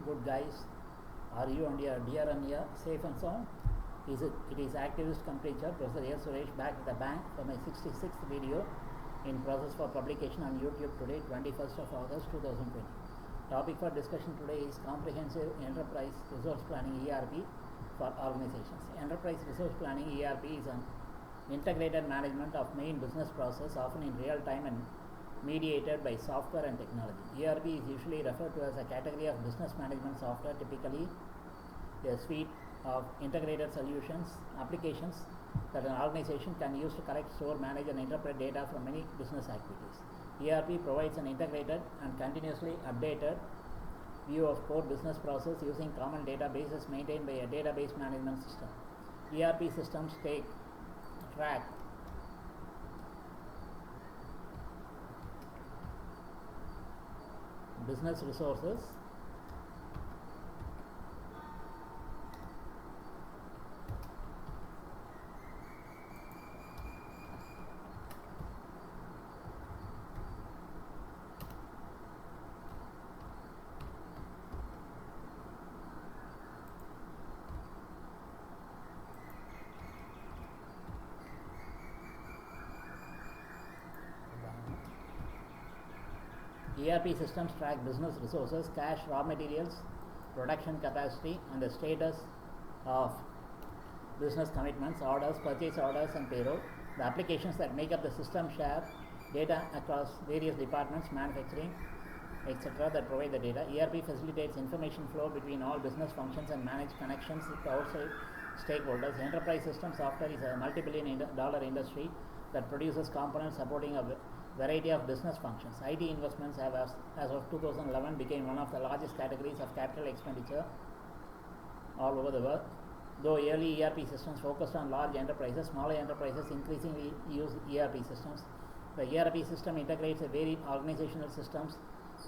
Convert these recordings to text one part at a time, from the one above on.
good guys? Are you and your dear Anya safe and sound? It is activist come preacher Professor S. Suresh back with a bang for my 66th video in process for publication on YouTube today, 21st of August 2020. Topic for discussion today is comprehensive enterprise resource planning ERP for organizations. Enterprise resource planning ERP is an integrated management of main business process, often in real time and mediated by software and technology. ERP is usually referred to as a category of business management software, typically a suite of integrated solutions, applications that an organization can use to collect, store, manage and interpret data from many business activities. ERP provides an integrated and continuously updated view of core business process using common databases maintained by a database management system. ERP systems track business resources, ERP systems track business resources, cash, raw materials, production capacity, and the status of business commitments, orders, purchase orders, and payroll. The applications that make up the system share data across various departments, manufacturing, etc. that provide the data. ERP facilitates information flow between all business functions and manage connections with outside stakeholders. Enterprise system software is a multi-billion-dollar industry that produces components supporting a variety of business functions. IT investments have, as of 2011, became one of the largest categories of capital expenditure all over the world. Though early ERP systems focused on large enterprises, smaller enterprises increasingly use ERP systems. The ERP system integrates a varied organizational systems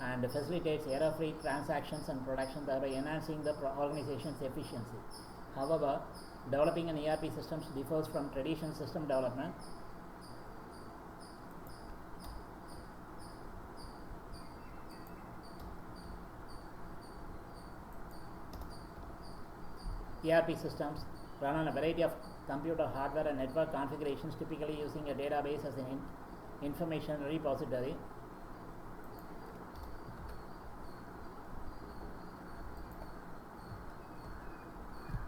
and facilitates error-free transactions and production, thereby enhancing the organization's efficiency. However, developing an ERP system differs from traditional system development. ERP systems run on a variety of computer hardware and network configurations, typically using a database as an information repository.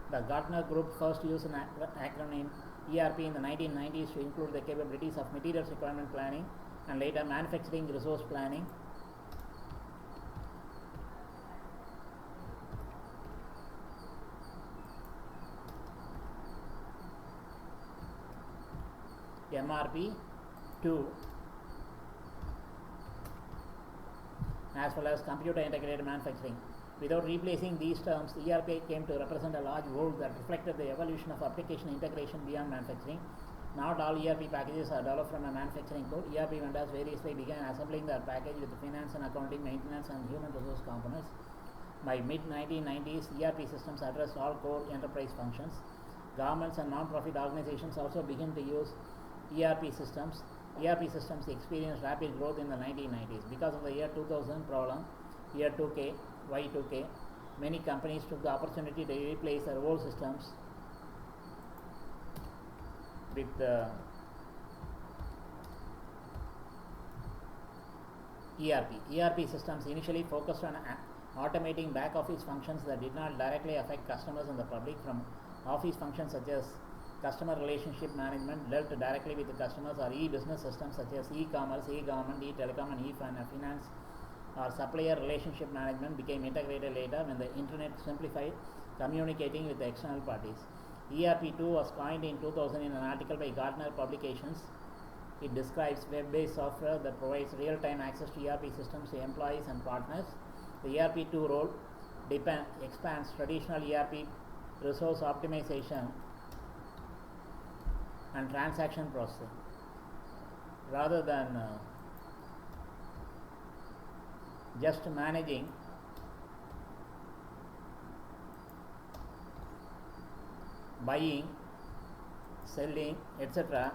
The Gartner Group first used an acronym ERP in the 1990s to include the capabilities of materials requirement planning and later manufacturing resource planning. MRP2, as well as computer integrated manufacturing. Without replacing these terms, ERP came to represent a large world that reflected the evolution of application integration beyond manufacturing. Not all ERP packages are developed from a manufacturing code. ERP vendors variously began assembling their package with finance and accounting, maintenance and human resource components. By mid-1990s, ERP systems addressed all core enterprise functions. Governments and non-profit organizations also began to use ERP systems. ERP systems experienced rapid growth in the 1990s. Because of the year 2000 problem, year 2K, Y2K, many companies took the opportunity to replace their old systems with ERP. ERP systems initially focused on automating back office functions that did not directly affect customers and the public. From office functions such as customer relationship management dealt directly with the customers, or e-business systems such as e-commerce, e-government, e-telecom and e-finance, or supplier relationship management became integrated later when the internet simplified communicating with the external parties. ERP2 was coined in 2000 in an article by Gartner Publications. It describes web-based software that provides real-time access to ERP systems to employees and partners. The ERP2 role expands traditional ERP resource optimization and transaction processing. Rather than just managing buying, selling, etc.,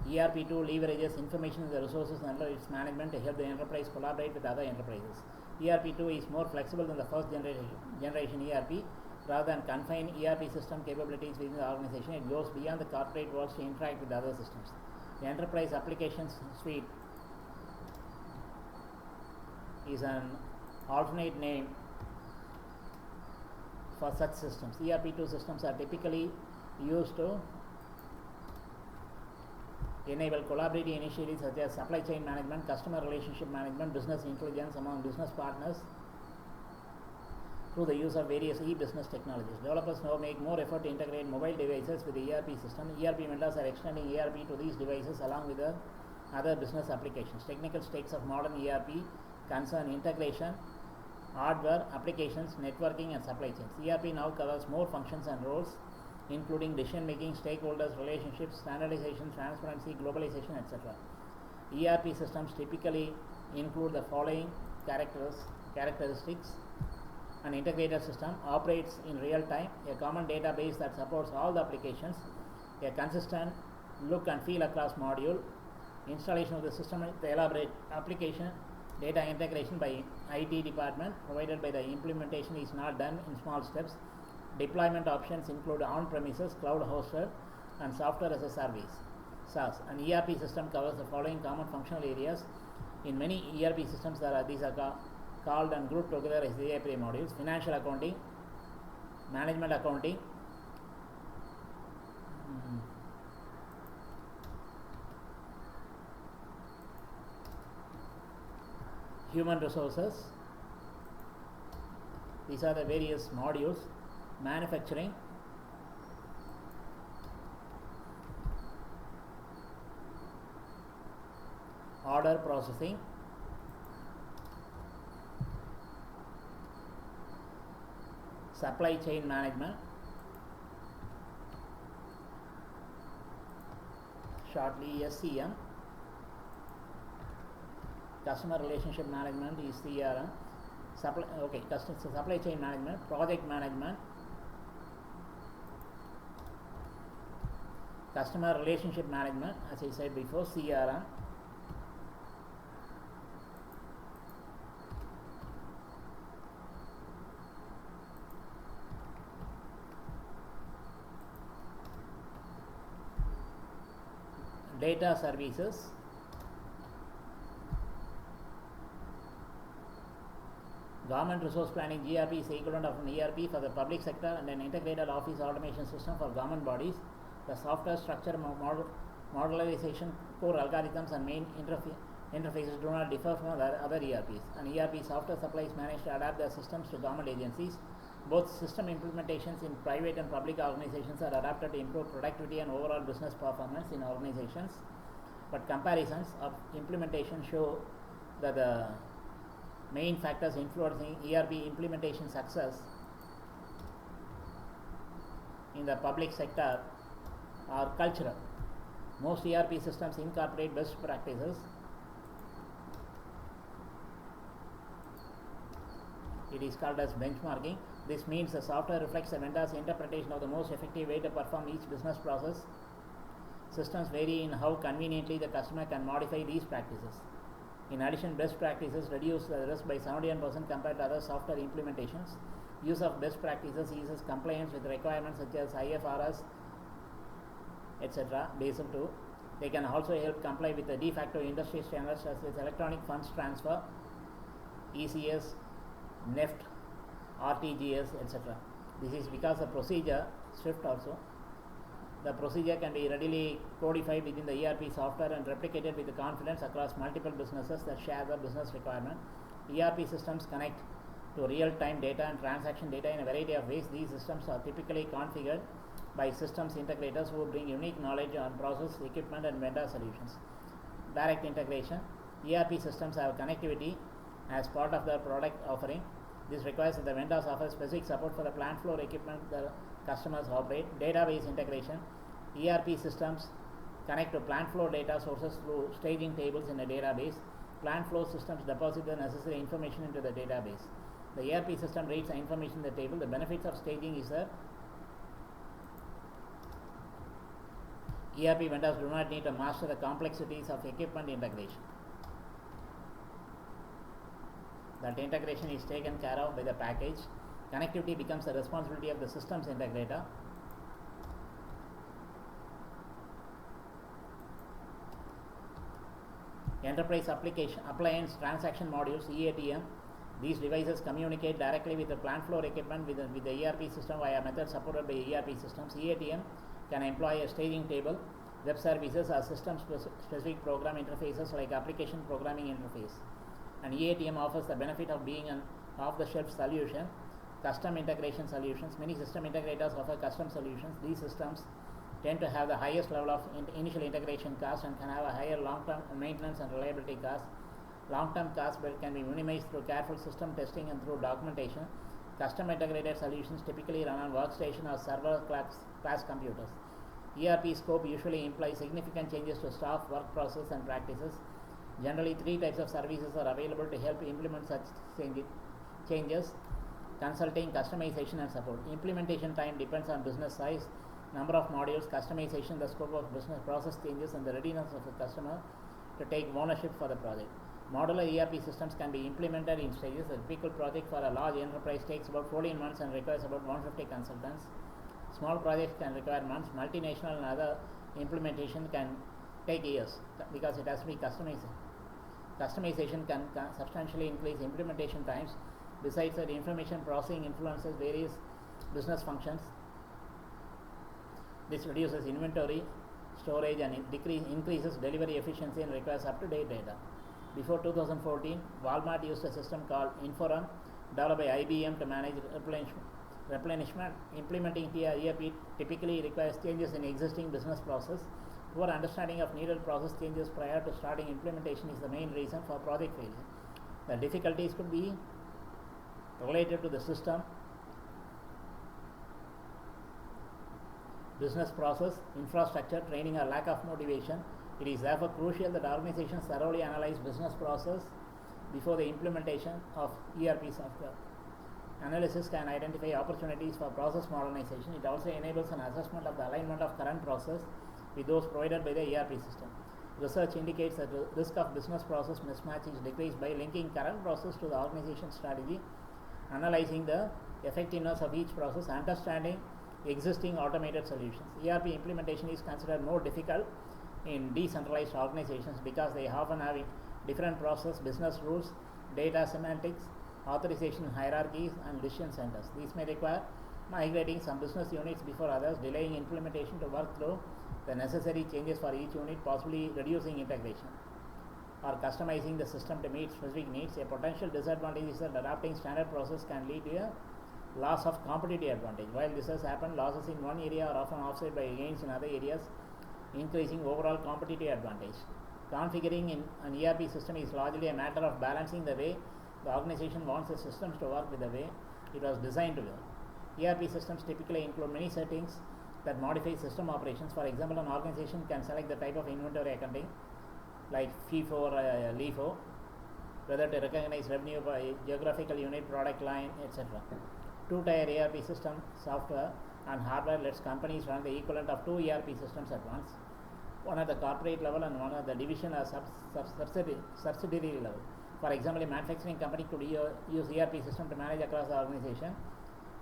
ERP2 leverages information and the resources under its management to help the enterprise collaborate with other enterprises. ERP2 is more flexible than the first generation ERP. Rather than confine ERP system capabilities within the organization, it goes beyond the corporate walls to interact with other systems. The Enterprise Applications Suite is an alternate name for such systems. ERP2 systems are typically used to enable collaborative initiatives such as supply chain management, customer relationship management, business intelligence among business partners through the use of various e-business technologies. Developers now make more effort to integrate mobile devices with the ERP system. ERP vendors are extending ERP to these devices along with the other business applications. Technical stakes of modern ERP concern integration, hardware, applications, networking, and supply chains. ERP now covers more functions and roles, including decision-making, stakeholders, relationships, standardization, transparency, globalization, etc. ERP systems typically include the following characteristics. An integrated system operates in real time, a common database that supports all the applications, a consistent look and feel across module, installation of the system with the elaborate application, data integration by IT department, provided by the implementation is not done in small steps. Deployment options include on-premises, cloud hosted, and software as a service, SaaS. An ERP system covers the following common functional areas. In many ERP systems, these are called and grouped together as the ERP modules: financial accounting, management accounting, human resources. These are the various modules. Manufacturing, order processing, supply chain management, shortly SCM, customer relationship management is CRM, supply chain management, project management, customer relationship management, as I said before, CRM, data services, government resource planning. GRP is the equivalent of an ERP for the public sector and an integrated office automation system for government bodies. The software structure, modularization, core algorithms, and main interfaces do not differ from other ERPs. An ERP software supplies manage to adapt their systems to government agencies. Both system implementations in private and public organizations are adapted to improve productivity and overall business performance in organizations. But comparisons of implementation show that the main factors influencing ERP implementation success in the public sector are cultural. Most ERP systems incorporate best practices. It is called as benchmarking. This means the software reflects the vendor's interpretation of the most effective way to perform each business process. Systems vary in how conveniently the customer can modify these practices. In addition, best practices reduce the risk by 71% compared to other software implementations. Use of best practices eases compliance with requirements such as IFRS, etc. Basel II. They can also help comply with the de facto industry standards such as electronic funds transfer, ECS, NEFT, RTGS, etc. This is because the procedure, SWIFT also, the procedure can be readily codified within the ERP software and replicated with confidence across multiple businesses that share the business requirement. ERP systems connect to real-time data and transaction data in a variety of ways. These systems are typically configured by systems integrators who bring unique knowledge on process, equipment, and vendor solutions. Direct integration. ERP systems have connectivity as part of their product offering. This requires that the vendors offer specific support for the plant floor equipment the customers operate. Database integration. ERP systems connect to plant floor data sources through staging tables in a database. Plant floor systems deposit the necessary information into the database. The ERP system reads the information in the table. The benefits of staging is that ERP vendors do not need to master the complexities of equipment integration. That integration is taken care of by the package. Connectivity becomes the responsibility of the systems integrator. Enterprise appliance transaction modules, EATM. These devices communicate directly with the plant floor equipment with the ERP system via methods supported by ERP systems. EATM can employ a staging table, web services, or system-specific program interfaces like application programming interface. And EATM offers the benefit of being an off-the-shelf solution, custom integration solutions. Many system integrators offer custom solutions. These systems tend to have the highest level of initial integration cost and can have a higher long-term maintenance and reliability cost. Long-term costs can be minimized through careful system testing and through documentation. Custom integrated solutions typically run on workstation or server class computers. ERP scope usually implies significant changes to staff, work process, and practices. Generally, 3 types of services are available to help implement such changes: consulting, customization, and support. Implementation time depends on business size, number of modules, customization, the scope of business process changes, and the readiness of the customer to take ownership for the project. Modular ERP systems can be implemented in stages. A typical project for a large enterprise takes about 14 months and requires about 150 consultants. Small projects can require months. Multinational and other implementation can take years because it has to be customized. Customization can substantially increase implementation times. Besides that, information processing influences various business functions. This reduces inventory, storage, and increases delivery efficiency and requires up-to-date data. Before 2014, Walmart used a system called Inforum, developed by IBM to manage replenishment. Implementing ERP typically requires changes in existing business process. Poor understanding of needed process changes prior to starting implementation is the main reason for project failure. The difficulties could be related to the system, business process, infrastructure, training, or lack of motivation. It is therefore crucial that organizations thoroughly analyze business process before the implementation of ERP software. Analysis can identify opportunities for process modernization. It also enables an assessment of the alignment of current process with those provided by the ERP system. Research indicates that the risk of business process mismatch is decreased by linking current process to the organization's strategy, analyzing the effectiveness of each process, understanding existing automated solutions. ERP implementation is considered more difficult in decentralized organizations because they often have different process, business rules, data semantics, authorization hierarchies, and decision centers. These may require migrating some business units before others, delaying implementation to work through the necessary changes for each unit, possibly reducing integration or customizing the system to meet specific needs. A potential disadvantage is that adopting standard process can lead to a loss of competitive advantage. While this has happened, losses in one area are often offset by gains in other areas, increasing overall competitive advantage. Configuring in an ERP system is largely a matter of balancing the way the organization wants the systems to work with the way it was designed to work. ERP systems typically include many settings that modify system operations. For example, an organization can select the type of inventory accounting like FIFO or LIFO, whether to recognize revenue by geographical unit, product line, etc. Two-tier ERP system software and hardware lets companies run the equivalent of 2 ERP systems at once, one at the corporate level and one at the division or subsidiary level. For example, a manufacturing company could use ERP system to manage across the organization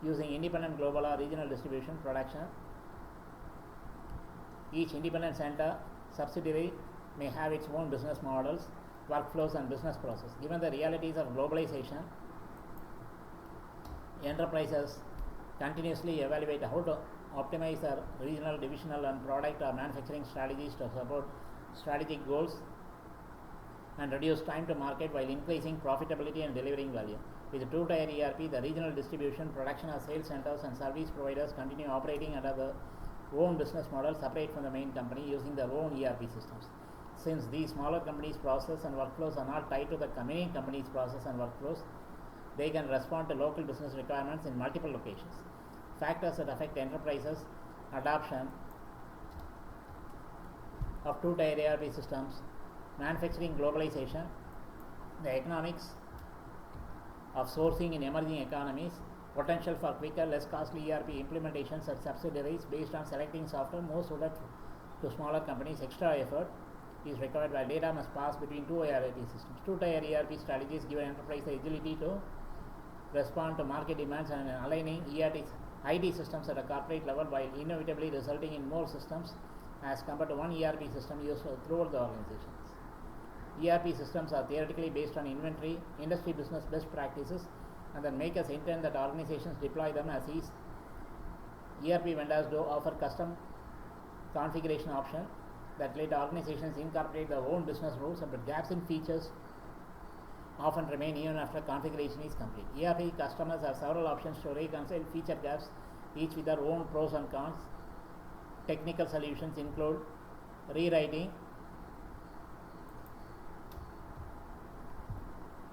using independent global or regional distribution, production. Each independent center subsidiary may have its own business models, workflows, and business process. Given the realities of globalization, enterprises continuously evaluate how to optimize their regional, divisional, and product or manufacturing strategies to support strategic goals and reduce time to market while increasing profitability and delivering value. With two-tier ERP, the regional distribution, production or sales centers and service providers continue operating under their own business model separate from the main company using their own ERP systems. Since these smaller companies' process and workflows are not tied to the main company's process and workflows, they can respond to local business requirements in multiple locations. Factors that affect enterprises' adoption of two-tier ERP systems: manufacturing globalization, the economics of sourcing in emerging economies, potential for quicker, less costly ERP implementations at subsidiaries based on selecting software most suited To smaller companies, extra effort is required while data must pass between two ERP systems. Two-tier ERP strategies give an enterprise the agility to respond to market demands and aligning IT systems at a corporate level while inevitably resulting in more systems as compared to one ERP system used throughout the organizations. ERP systems are theoretically based on inventory, industry business best practices, and the makers intend that organizations deploy them as is. ERP vendors do offer custom configuration option that let organizations incorporate their own business rules, but gaps in features often remain even after configuration is complete. ERP customers have several options to reconcile feature gaps, each with their own pros and cons. Technical solutions include rewriting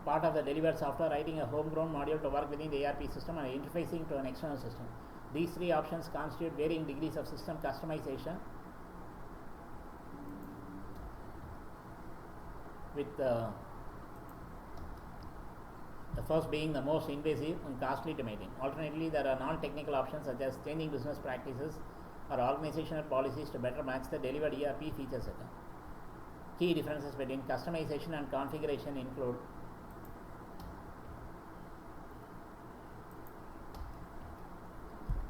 part of the delivered software, writing a homegrown module to work within the ERP system, and interfacing to an external system. These three options constitute varying degrees of system customization, with the first being the most invasive and costly to maintain. Alternatively, there are non-technical options such as changing business practices or organizational policies to better match the delivered ERP feature set. Key differences between customization and configuration include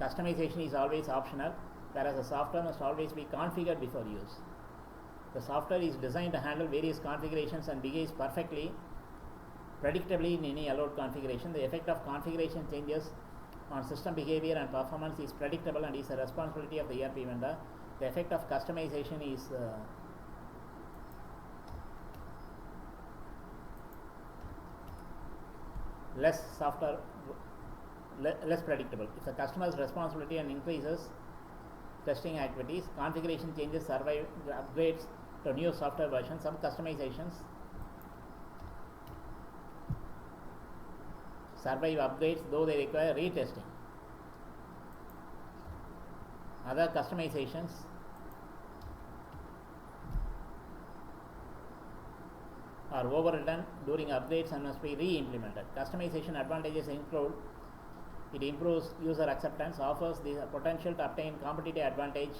customization is always optional, whereas the software must always be configured before use. The software is designed to handle various configurations and behaves perfectly, predictably in any allowed configuration. The effect of configuration changes on system behavior and performance is predictable and is a responsibility of the ERP vendor. The effect of customization is less predictable. It's a customer's responsibility and increases testing activities. Configuration changes survive upgrades to new software versions. Some customizations survive upgrades though they require retesting. Other customizations are overridden during upgrades and must be re-implemented. Customization advantages include it improves user acceptance, offers the potential to obtain competitive advantage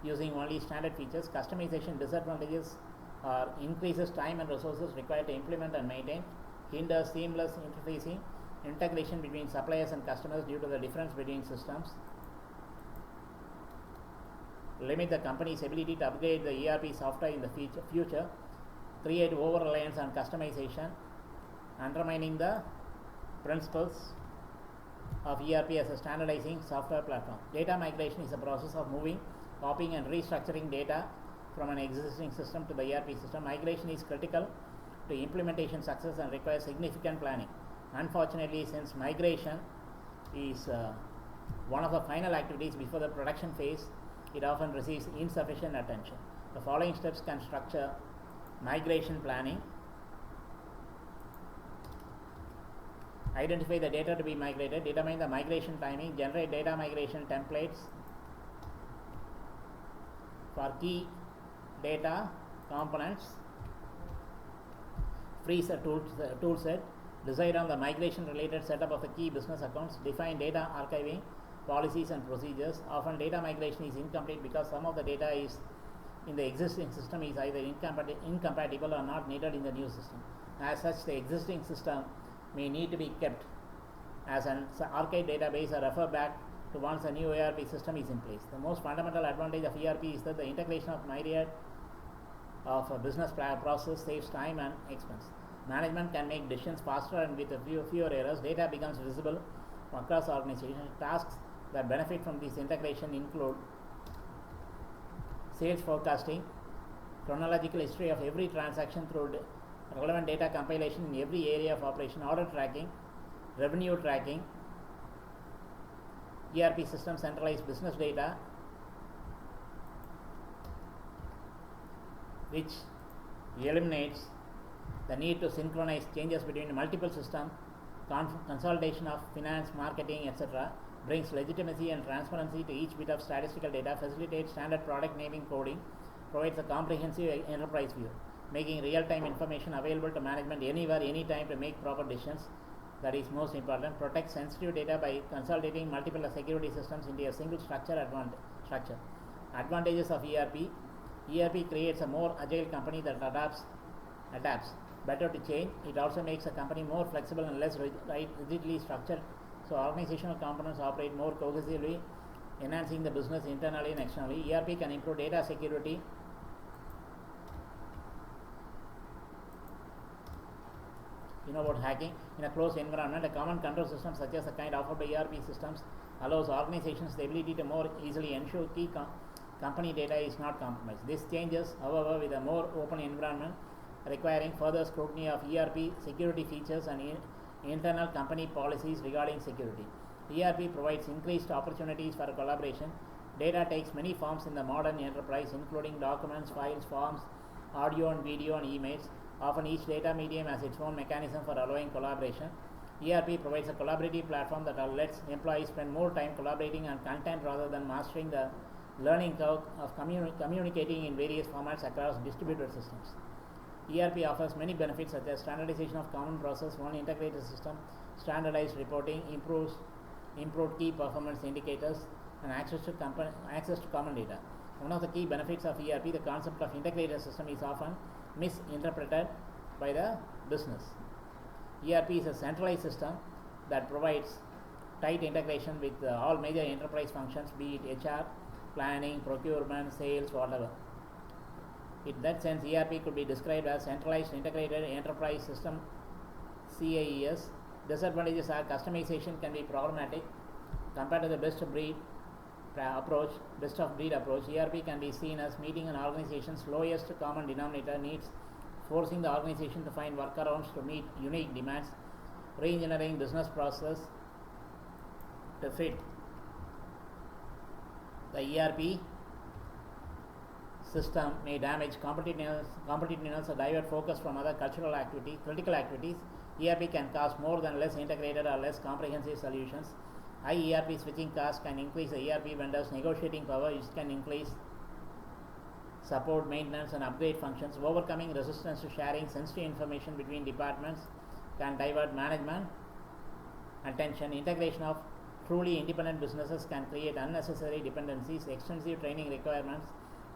using only standard features. Customization disadvantages are increases time and resources required to implement and maintain, hinders seamless interfacing, integration between suppliers and customers due to the difference between systems, limit the company's ability to upgrade the ERP software in the future, create over-reliance on customization, undermining the principles of ERP as a standardizing software platform. Data migration is a process of moving, copying and restructuring data from an existing system to the ERP system. Migration is critical to implementation success and requires significant planning. Unfortunately, since migration is one of the final activities before the production phase, it often receives insufficient attention. The following steps can structure migration planning. Identify the data to be migrated, determine the migration timing, generate data migration templates for key data components, freeze a tool set, decide on the migration related setup of the key business accounts, define data archiving policies and procedures. Often data migration is incomplete because some of the data is in the existing system is either incompatible or not needed in the new system. As such, the existing system may need to be kept as an archive database or refer back to once a new ERP system is in place. The most fundamental advantage of ERP is that the integration of myriad of a business process saves time and expense. Management can make decisions faster and with fewer errors. Data becomes visible across organizations. Tasks that benefit from this integration include sales forecasting, chronological history of every transaction through relevant data compilation in every area of operation, order tracking, revenue tracking, ERP system centralized business data, which eliminates the need to synchronize changes between multiple systems, consolidation of finance, marketing, etc., brings legitimacy and transparency to each bit of statistical data, facilitates standard product naming coding, provides a comprehensive enterprise view, making real-time information available to management anywhere, anytime to make proper decisions. That is most important. Protects sensitive data by consolidating multiple security systems into a single structure. Advantages of ERP. ERP creates a more agile company that adapts better to change. It also makes a company more flexible and less rigidly structured, so organizational components operate more cohesively, enhancing the business internally and externally. ERP can improve data security. You know about hacking. In a closed environment, a common control system such as the kind offered by ERP systems allows organizations the ability to more easily ensure key company data is not compromised. This changes, however, with a more open environment requiring further scrutiny of ERP security features and internal company policies regarding security. ERP provides increased opportunities for collaboration. Data takes many forms in the modern enterprise, including documents, files, forms, audio and video, and emails. Often each data medium has its own mechanism for allowing collaboration. ERP provides a collaborative platform that lets employees spend more time collaborating on content rather than mastering the learning curve of communicating in various formats across distributed systems. ERP offers many benefits such as standardization of common process, one integrated system, standardized reporting, improved key performance indicators, and access to common data. One of the key benefits of ERP, the concept of integrated system, is often misinterpreted by the business. ERP is a centralized system that provides tight integration with all major enterprise functions, be it HR, planning, procurement, sales, whatever. In that sense, ERP could be described as centralized integrated enterprise system, CIES. Disadvantages are customization can be problematic compared to the best of breed approach. ERP can be seen as meeting an organization's lowest common denominator needs, forcing the organization to find workarounds to meet unique demands, re-engineering business process to fit the ERP system may damage competitiveness or divert focus from other critical activities. ERP can cost more than less integrated or less comprehensive solutions. High ERP switching costs can increase the ERP vendors' negotiating power, which can increase support, maintenance, and upgrade functions. Overcoming resistance to sharing sensitive information between departments can divert management attention. Integration of truly independent businesses can create unnecessary dependencies. Extensive training requirements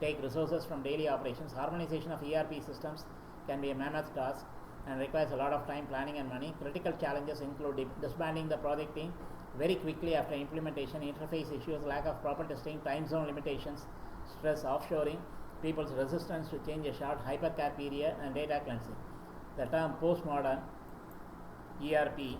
take resources from daily operations. Harmonization of ERP systems can be a mammoth task and requires a lot of time, planning, and money. Critical challenges include disbanding the project team very quickly after implementation, interface issues, lack of proper testing, time zone limitations, stress, offshoring, people's resistance to change a short hypercare period, and data cleansing. The term postmodern ERP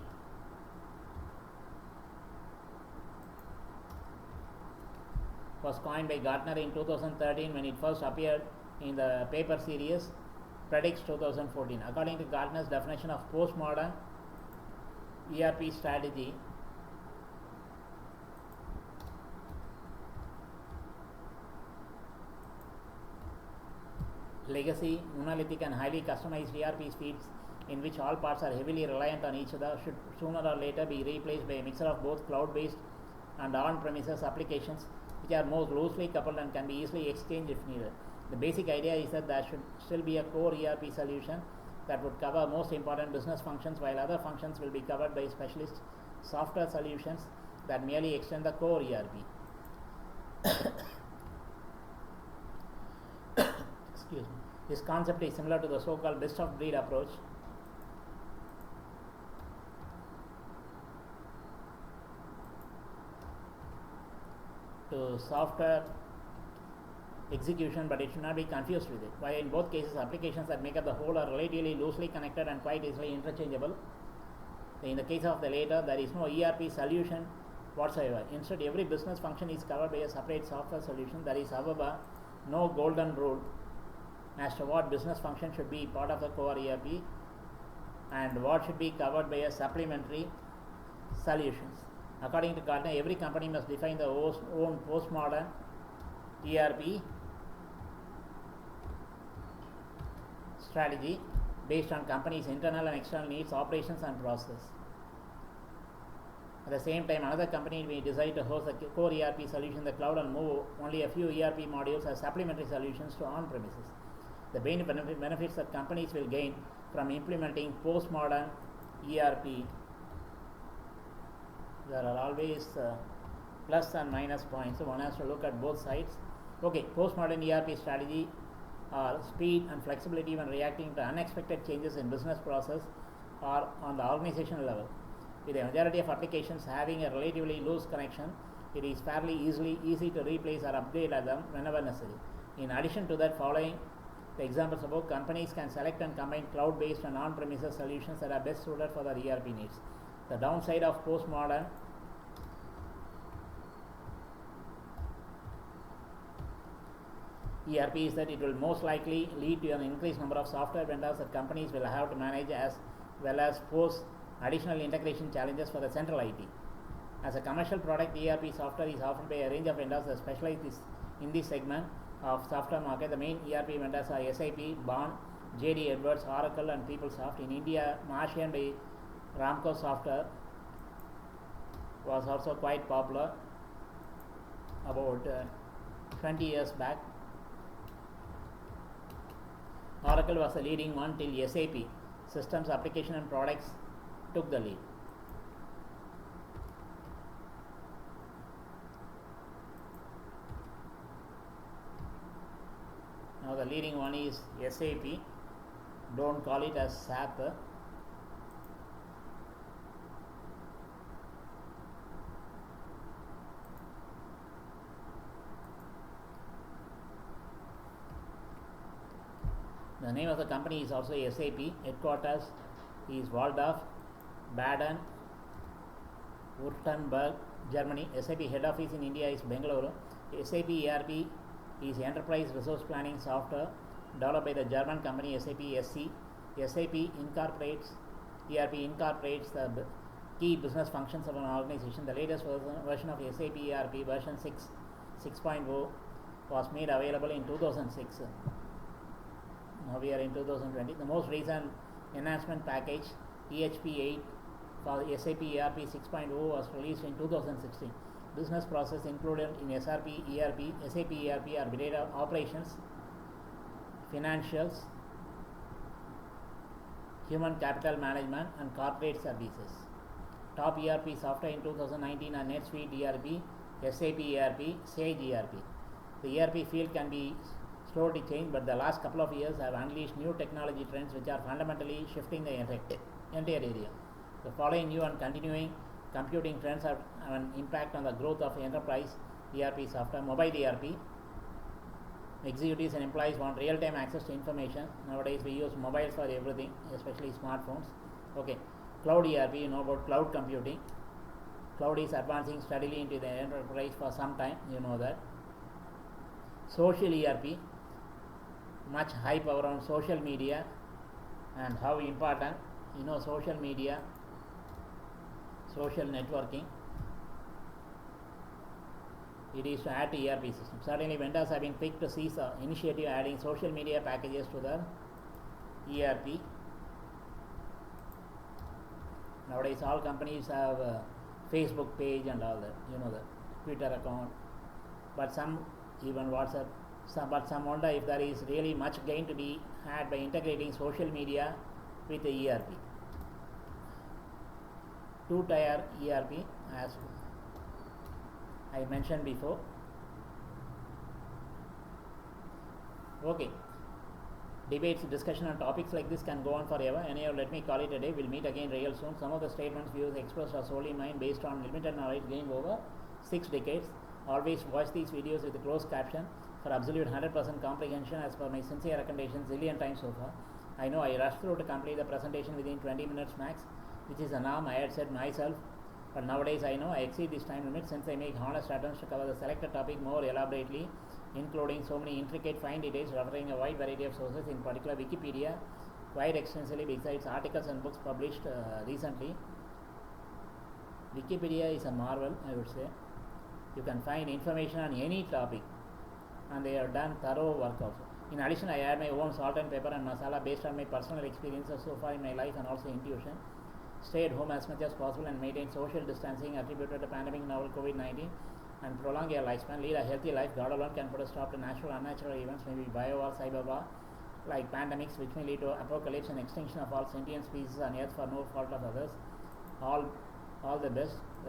was coined by Gartner in 2013 when it first appeared in the paper series Predicts 2014. According to Gartner's definition of postmodern ERP strategy, legacy, monolithic, and highly customized ERP suites in which all parts are heavily reliant on each other should sooner or later be replaced by a mixture of both cloud-based and on-premises applications which are more loosely coupled and can be easily exchanged if needed. The basic idea is that there should still be a core ERP solution that would cover most important business functions, while other functions will be covered by specialist software solutions that merely extend the core ERP. Excuse me. This concept is similar to the so-called best of breed approach. To software execution, but it should not be confused with it. While in both cases, applications that make up the whole are relatively loosely connected and quite easily interchangeable. In the case of the latter, there is no ERP solution whatsoever. Instead, every business function is covered by a separate software solution. There is, however, no golden rule as to what business function should be part of the core ERP and what should be covered by a supplementary solutions. According to Gartner, every company must define their own postmodern ERP strategy based on company's internal and external needs, operations, and process. At the same time, another company may decide to host a core ERP solution in the cloud and move only a few ERP modules as supplementary solutions to on-premises. The benefits that companies will gain from implementing postmodern ERP. There are always plus and minus points, so one has to look at both sides. Okay, postmodern ERP strategy are speed and flexibility when reacting to unexpected changes in business process or on the organizational level. With the majority of applications having a relatively loose connection, it is fairly easy to replace or upgrade them whenever necessary. In addition to that, following the examples above, companies can select and combine cloud-based and on-premises solutions that are best suited for their ERP needs. The downside of postmodern ERP is that it will most likely lead to an increased number of software vendors that companies will have to manage, as well as pose additional integration challenges for the central IT. As a commercial product, ERP software is offered by a range of vendors that specialize in this segment of software market. The main ERP vendors are SAP, Bond, JD Edwards, Oracle, and PeopleSoft. In India, Martian by Ramco Software was also quite popular about 20 years back. Oracle was the leading one till SAP, Systems, Application and Products, took the lead. Now the leading one is SAP. Don't call it as SAP. The name of the company is also SAP. Headquarters is Waldorf, Baden, Württemberg, Germany. SAP head office in India is Bengaluru. SAP ERP is enterprise resource planning software developed by the German company SAP SC. SAP incorporates the key business functions of an organization. The latest version of SAP ERP, version 6.0, was made available in 2006. Now we are in 2020. The most recent enhancement package, EHP 8 for SAP ERP 6.0, was released in 2016. Business process included in SAP ERP are data operations, financials, human capital management, and corporate services. Top ERP software in 2019 are NetSuite ERP, SAP ERP, Sage ERP. The ERP field can be slow to change, but the last couple of years have unleashed new technology trends which are fundamentally shifting the entire area. The following new and continuing computing trends have an impact on the growth of enterprise ERP software. Mobile ERP. Executives and employees want real-time access to information. Nowadays we use mobiles for everything, especially smartphones. Okay. Cloud ERP, you know about cloud computing. Cloud is advancing steadily into the enterprise for some time, you know that. Social ERP, much hype around social media and how important, you know, social media, social networking, it is to add to ERP system. Certainly vendors have been picked to seize the initiative adding social media packages to the ERP. Nowadays all companies have a Facebook page and all that, you know, the Twitter account, but some even WhatsApp. But some wonder if there is really much gain to be had by integrating social media with the ERP. Two-tier ERP, as I mentioned before. Okay. Debates, discussion on topics like this can go on forever. Anyhow, let me call it a day. We'll meet again real soon. Some of the statements, views expressed are solely mine based on limited knowledge gained over 6 decades. Always watch these videos with a closed caption for absolute 100% comprehension as per my sincere recommendations zillion times so far. I know I rushed through to complete the presentation within 20 minutes max, which is a norm I had set myself, but nowadays I know I exceed this time limit since I make honest attempts to cover the selected topic more elaborately, including so many intricate fine details referring a wide variety of sources, in particular Wikipedia, quite extensively besides articles and books published recently. Wikipedia is a marvel, I would say. You can find information on any topic, and they have done thorough work also. In addition, I add my own salt and pepper and masala based on my personal experiences so far in my life and also intuition. Stay at home as much as possible and maintain social distancing attributed to pandemic novel COVID-19 and prolong your lifespan. Lead a healthy life. God alone can put a stop to natural and unnatural events, maybe bio or cyber war, like pandemics, which may lead to apocalypse and extinction of all sentient species on earth for no fault of others. All the best.